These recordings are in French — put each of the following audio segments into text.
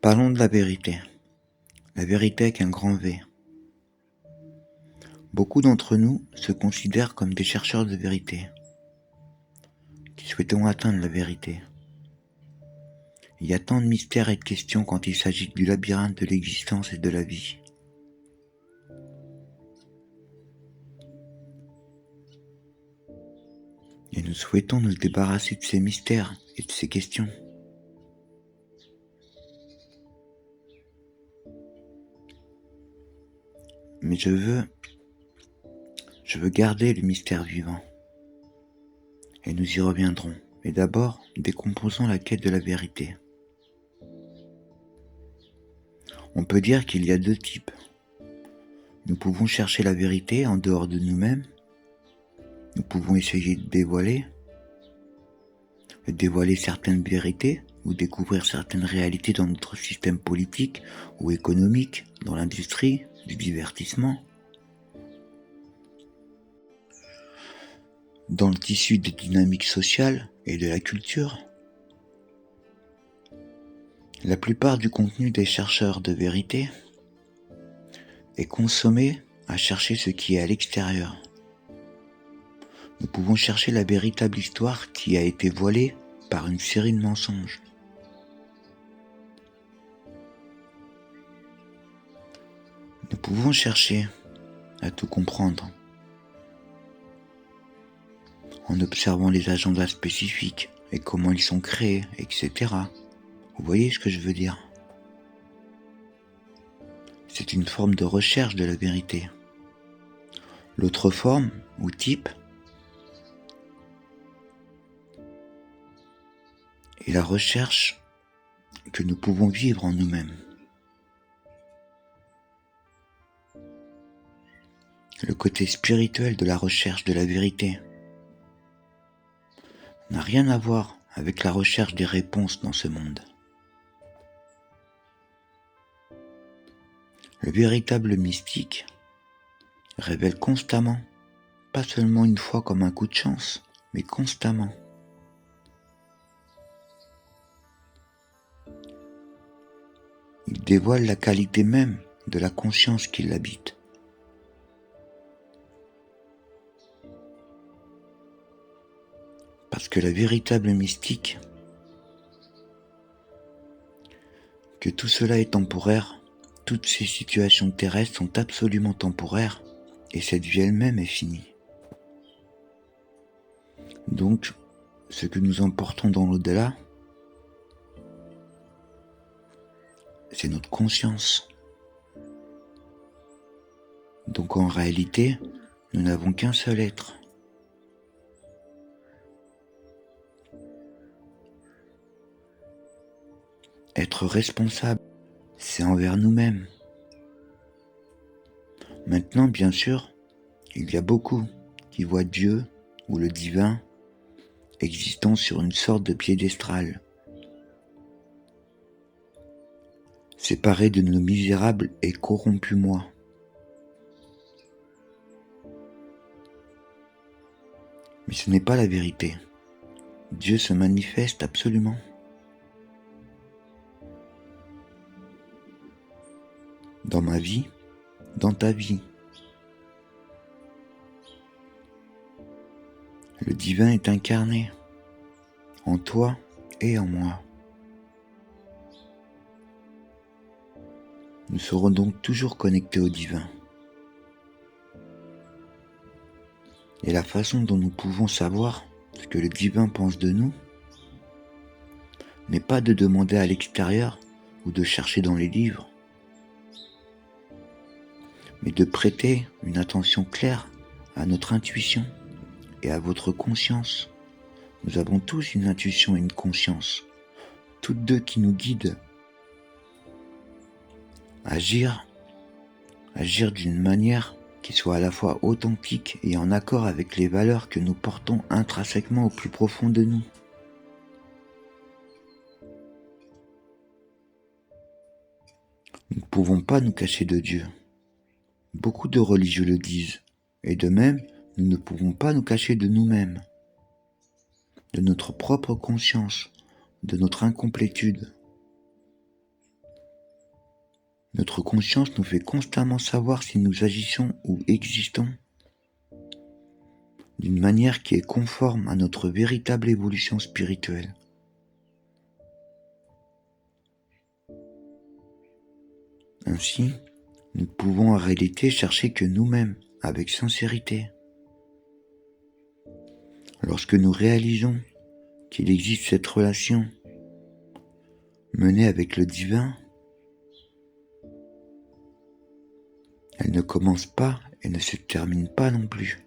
Parlons de la vérité. La vérité avec un grand V. Beaucoup d'entre nous se considèrent comme des chercheurs de vérité, qui souhaitons atteindre la vérité. Il y a tant de mystères et de questions quand il s'agit du labyrinthe de l'existence et de la vie. Et nous souhaitons nous débarrasser de ces mystères et de ces questions. Mais je veux garder le mystère vivant. Et nous y reviendrons. Mais d'abord, décomposons la quête de la vérité. On peut dire qu'il y a deux types. Nous pouvons chercher la vérité en dehors de nous-mêmes. Nous pouvons essayer de dévoiler certaines vérités ou découvrir certaines réalités dans notre système politique ou économique, dans l'industrie, du divertissement, dans le tissu des dynamiques sociales et de la culture. La plupart du contenu des chercheurs de vérité est consommé à chercher ce qui est à l'extérieur. Nous pouvons chercher la véritable histoire qui a été voilée par une série de mensonges. Nous pouvons chercher à tout comprendre en observant les agendas spécifiques et comment ils sont créés, etc. Vous voyez ce que je veux dire? C'est une forme de recherche de la vérité. L'autre forme, ou type, est la recherche que nous pouvons vivre en nous-mêmes. Le côté spirituel de la recherche de la vérité n'a rien à voir avec la recherche des réponses dans ce monde. Le véritable mystique révèle constamment, pas seulement une fois comme un coup de chance, mais constamment. Il dévoile la qualité même de la conscience qui l'habite. Parce que la véritable mystique, que tout cela est temporaire, toutes ces situations terrestres sont absolument temporaires, et cette vie elle-même est finie. Donc, ce que nous emportons dans l'au-delà, c'est notre conscience. Donc en réalité, nous n'avons qu'un seul être. Être responsable, c'est envers nous-mêmes. Maintenant, bien sûr, il y a beaucoup qui voient Dieu ou le divin existant sur une sorte de piédestal, séparé de nos misérables et corrompus moi. Mais ce n'est pas la vérité. Dieu se manifeste absolument. Dans ma vie, dans ta vie. Le divin est incarné en toi et en moi. Nous serons donc toujours connectés au divin. Et la façon dont nous pouvons savoir ce que le divin pense de nous n'est pas de demander à l'extérieur ou de chercher dans les livres, mais de prêter une attention claire à notre intuition et à votre conscience. Nous avons tous une intuition et une conscience, toutes deux qui nous guident à agir d'une manière qui soit à la fois authentique et en accord avec les valeurs que nous portons intrinsèquement au plus profond de nous. Nous ne pouvons pas nous cacher de Dieu. Beaucoup de religieux le disent, et de même, nous ne pouvons pas nous cacher de nous-mêmes, de notre propre conscience, de notre incomplétude. Notre conscience nous fait constamment savoir si nous agissons ou existons d'une manière qui est conforme à notre véritable évolution spirituelle. Ainsi, nous pouvons en réalité chercher que nous-mêmes, avec sincérité. Lorsque nous réalisons qu'il existe cette relation menée avec le divin, elle ne commence pas et ne se termine pas non plus.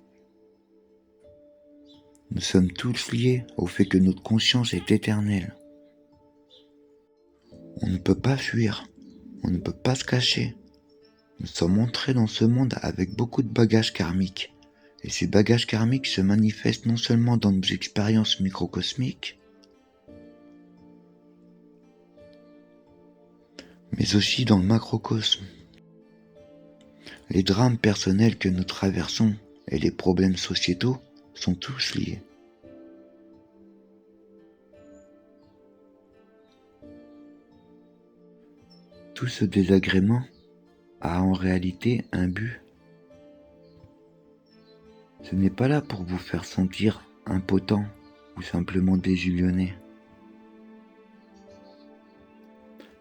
Nous sommes tous liés au fait que notre conscience est éternelle. On ne peut pas fuir, on ne peut pas se cacher. Nous sommes entrés dans ce monde avec beaucoup de bagages karmiques. Et ces bagages karmiques se manifestent non seulement dans nos expériences microcosmiques, mais aussi dans le macrocosme. Les drames personnels que nous traversons et les problèmes sociétaux sont tous liés. Tout ce désagrément a en réalité un but. Ce n'est pas là pour vous faire sentir impotent ou simplement désillusionné.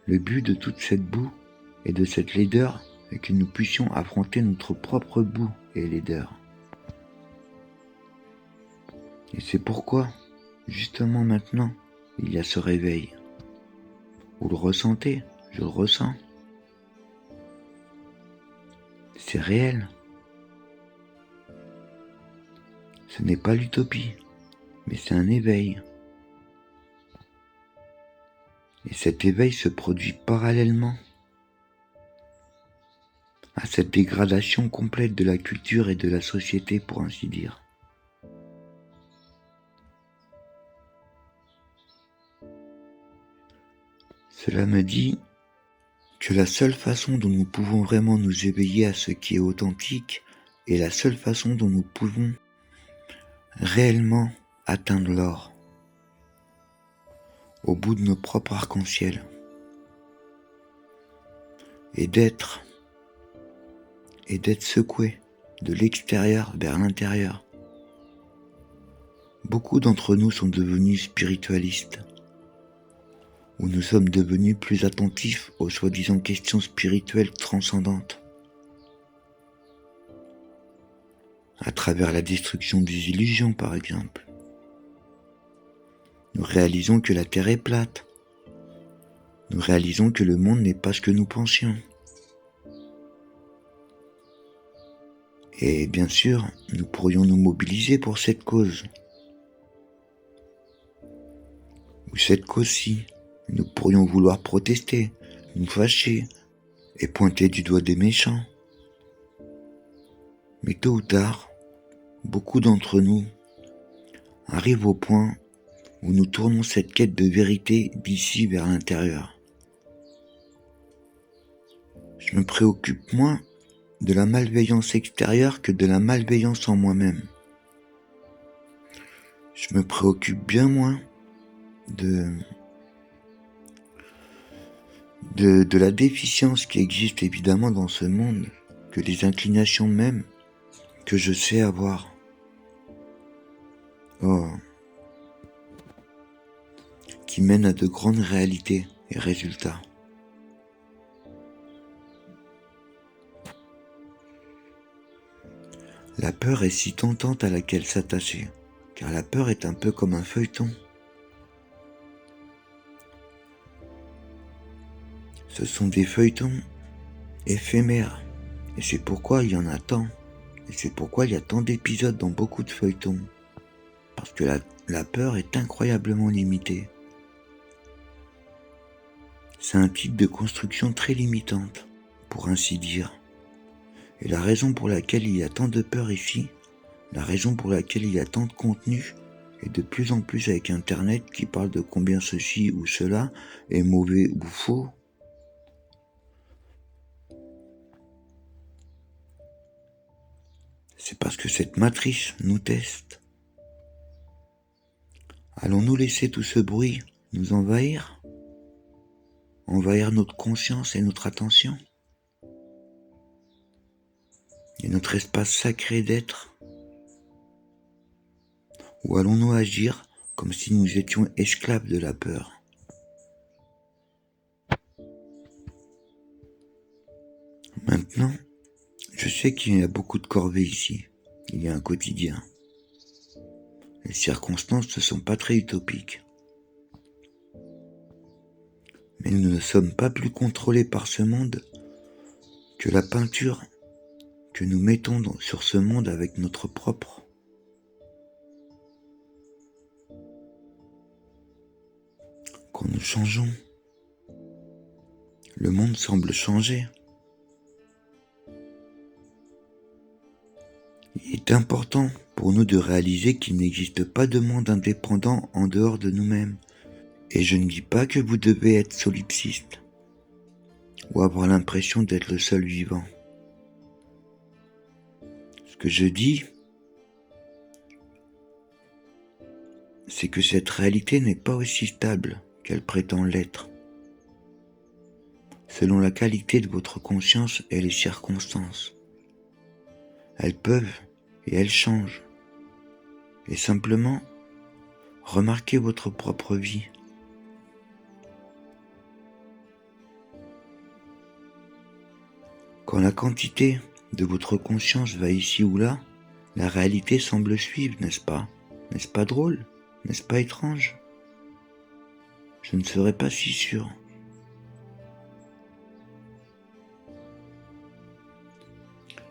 Le but de toute cette boue et de cette laideur est que nous puissions affronter notre propre boue et laideur. Et c'est pourquoi, justement maintenant, il y a ce réveil. Vous le ressentez, je le ressens. C'est réel. Ce n'est pas l'utopie, mais c'est un éveil. Et cet éveil se produit parallèlement à cette dégradation complète de la culture et de la société, pour ainsi dire. Cela me dit que la seule façon dont nous pouvons vraiment nous éveiller à ce qui est authentique est la seule façon dont nous pouvons réellement atteindre l'or, au bout de nos propres arcs-en-ciel, et d'être secoué de l'extérieur vers l'intérieur. Beaucoup d'entre nous sont devenus spiritualistes, où nous sommes devenus plus attentifs aux soi-disant questions spirituelles transcendantes, à travers la destruction des illusions par exemple. Nous réalisons que la Terre est plate. Nous réalisons que le monde n'est pas ce que nous pensions. Et bien sûr, nous pourrions nous mobiliser pour cette cause. Ou cette cause-ci. Nous pourrions vouloir protester, nous fâcher et pointer du doigt des méchants. Mais tôt ou tard, beaucoup d'entre nous arrivent au point où nous tournons cette quête de vérité d'ici vers l'intérieur. Je me préoccupe moins de la malveillance extérieure que de la malveillance en moi-même. Je me préoccupe bien moins de la déficience qui existe évidemment dans ce monde que des inclinations même que je sais avoir. Oh, qui mènent à de grandes réalités et résultats. La peur est si tentante à laquelle s'attacher, car la peur est un peu comme un feuilleton. Ce sont des feuilletons éphémères, et c'est pourquoi il y en a tant, et c'est pourquoi il y a tant d'épisodes dans beaucoup de feuilletons, parce que la peur est incroyablement limitée. C'est un type de construction très limitante, pour ainsi dire. Et la raison pour laquelle il y a tant de peur ici, la raison pour laquelle il y a tant de contenu, et de plus en plus avec Internet qui parle de combien ceci ou cela est mauvais ou faux, c'est parce que cette matrice nous teste. Allons-nous laisser tout ce bruit nous envahir? Envahir notre conscience et notre attention? et notre espace sacré d'être? Ou allons-nous agir comme si nous étions esclaves de la peur? Maintenant, je sais qu'il y a beaucoup de corvées ici. Il y a un quotidien. Les circonstances ne sont pas très utopiques. Mais nous ne sommes pas plus contrôlés par ce monde que la peinture que nous mettons sur ce monde avec notre propre. Quand nous changeons, le monde semble changer. Il est important pour nous de réaliser qu'il n'existe pas de monde indépendant en dehors de nous-mêmes. Et je ne dis pas que vous devez être solipsiste ou avoir l'impression d'être le seul vivant. Ce que je dis, c'est que cette réalité n'est pas aussi stable qu'elle prétend l'être, selon la qualité de votre conscience et les circonstances. Elles peuvent et elles changent. Et simplement, remarquez votre propre vie. Quand la quantité de votre conscience va ici ou là, la réalité semble suivre, n'est-ce pas? N'est-ce pas drôle? N'est-ce pas étrange? Je ne serais pas si sûr.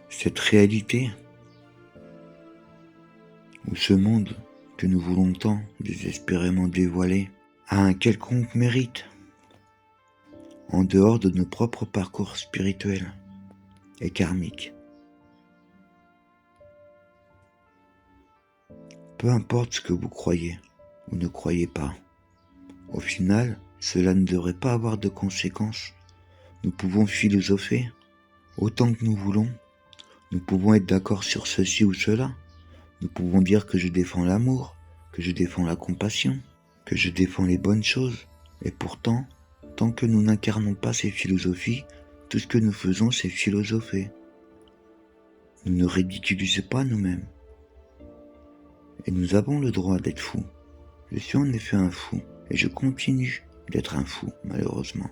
Cette réalité, ou ce monde que nous voulons tant désespérément dévoiler, a un quelconque mérite, en dehors de nos propres parcours spirituels et karmiques. Peu importe ce que vous croyez ou ne croyez pas, au final, cela ne devrait pas avoir de conséquences. Nous pouvons philosopher autant que nous voulons. Nous pouvons être d'accord sur ceci ou cela. Nous pouvons dire que je défends l'amour, que je défends la compassion, que je défends les bonnes choses. Et pourtant, tant que nous n'incarnons pas ces philosophies, tout ce que nous faisons, c'est philosopher. Nous ne ridiculisons pas nous-mêmes. Et nous avons le droit d'être fous. Je suis en effet un fou, et je continue d'être un fou, malheureusement.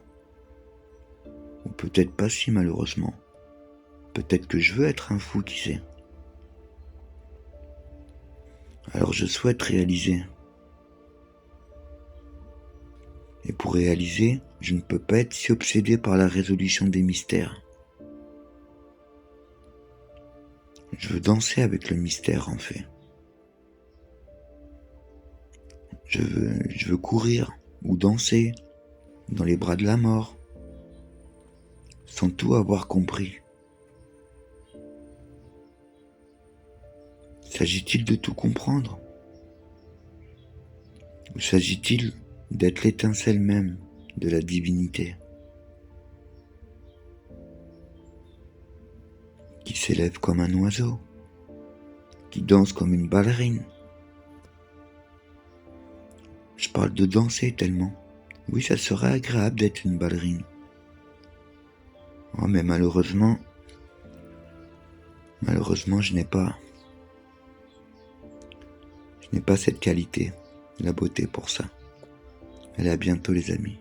Ou peut-être pas si malheureusement. Peut-être que je veux être un fou, qui sait. Alors je souhaite réaliser. Et pour réaliser, je ne peux pas être si obsédé par la résolution des mystères. Je veux danser avec le mystère, en fait. Je veux courir ou danser dans les bras de la mort, sans tout avoir compris. S'agit-il de tout comprendre? Ou s'agit-il d'être l'étincelle même de la divinité qui s'élève comme un oiseau, qui danse comme une ballerine? Je parle de danser tellement. Oui, ça serait agréable d'être une ballerine. Oh, mais malheureusement, je n'ai pas cette qualité, la beauté pour ça. Allez, à bientôt les amis.